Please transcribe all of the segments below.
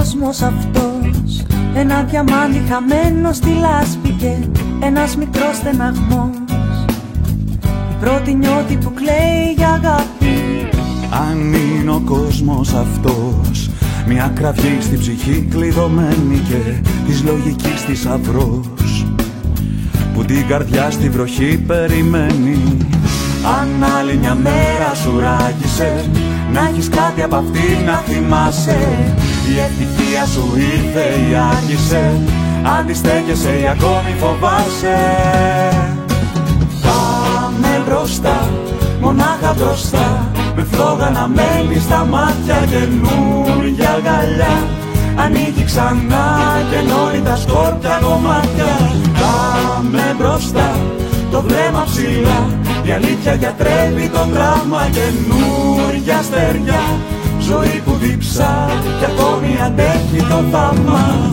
κόσμος αυτός, ένα διαμάντι χαμένο στη λάσπη και ένας μικρός στεναγμός. Η πρώτη νιώτη που κλαίει για αγάπη. Αν είναι ο κόσμος αυτός, μια κραυγή στη ψυχή κλειδωμένη και της λογικής θησαυρός, που την καρδιά στη βροχή περιμένει. Αν άλλη μια μέρα σου ράγισε, να έχεις κάτι απ' αυτή να θυμάσαι. Η ευτυχία σου ήρθε ή άρχισε, αντιστέκεσαι ή ακόμη φοβάσαι. Πάμε μπροστά, μονάχα μπροστά, με φλόγα να μένει στα μάτια, καινούρια αγκαλιά. Ανοίγει ξανά και ενώνει τα σκόρπια κομμάτια. Πάμε μπροστά, το βλέμμα ψηλά, η αλήθεια γιατρεύει το τραύμα, καινούρια στεριά. Ζωή που διψά κι ακόμη αντέχει το θαύμα.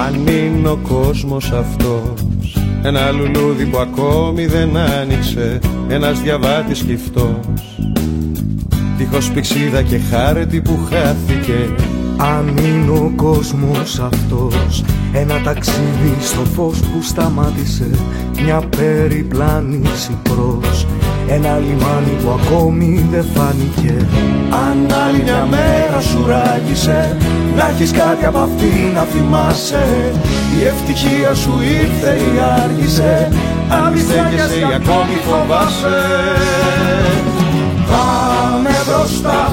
Αν είναι ο κόσμος αυτός, ένα λουλούδι που ακόμη δεν άνοιξε, ένας διαβάτης κυφτός, δίχως πηξίδα και χάρτη που χάθηκε. Αν είναι ο κόσμος αυτός, ένα ταξίδι στο φως που σταμάτησε, μια περιπλάνηση προς ένα λιμάνι που ακόμη δεν φάνηκε. Αν άλλη μια μέρα σου ράγισε, να έχεις κάτι απ' αυτή να θυμάσαι. Η ευτυχία σου ήρθε ή άργησε, αντιστέκεσαι ή ακόμη φοβάσαι. Πάμε μπροστά,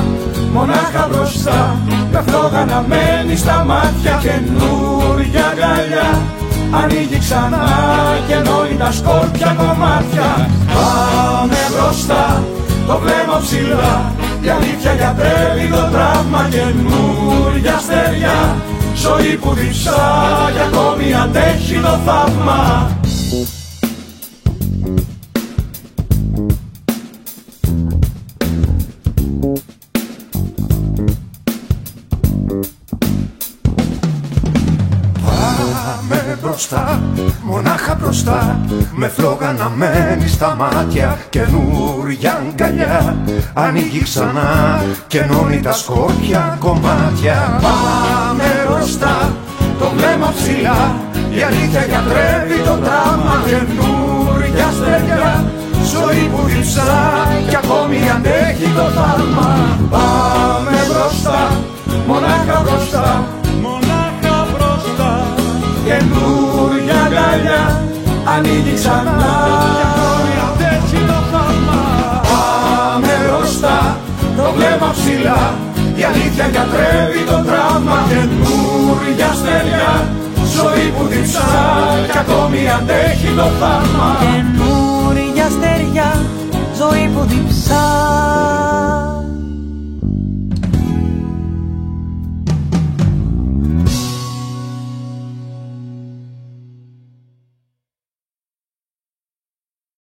μονάχα μπροστά, με φλόγα να μένει στα μάτια, καινούρια αγκαλιά. Ανοίγει ξανά και ενώνει τα σκόρπια κομμάτια. Πάμε μπροστά, το βλέμμα ψηλά, η αλήθεια γιατρεύει το τραύμα, καινούρια στεριά. Ζωή που διψά κι ακόμη αντέχει το θαύμα. Μπροστά, μονάχα μπροστά, με φλόγα να μένει στα μάτια, καινούρια αγκαλιά. Ανοίγει ξανά και ενώνει τα σκόρπια κομμάτια. Πάμε μπροστά, το βλέμμα ψηλά, η αλήθεια γιατρεύει το τραύμα, καινούρια στεριά. Ζωή που διψά κι ακόμη αντέχει το θαύμα. Πάμε μπροστά, μονάχα μπροστά, καινούρια αγκαλιά. Ανοίγει ξανά κι ακόμη αντέχει το θαύμα. Πάμε μπροστά, το βλέμμα ψηλά, η αλήθεια γιατρεύει το τραύμα, καινούρια στεριά. Ζωή που διψά κι ακόμη αντέχει το θαύμα. Καινούρια στεριά, ζωή που διψά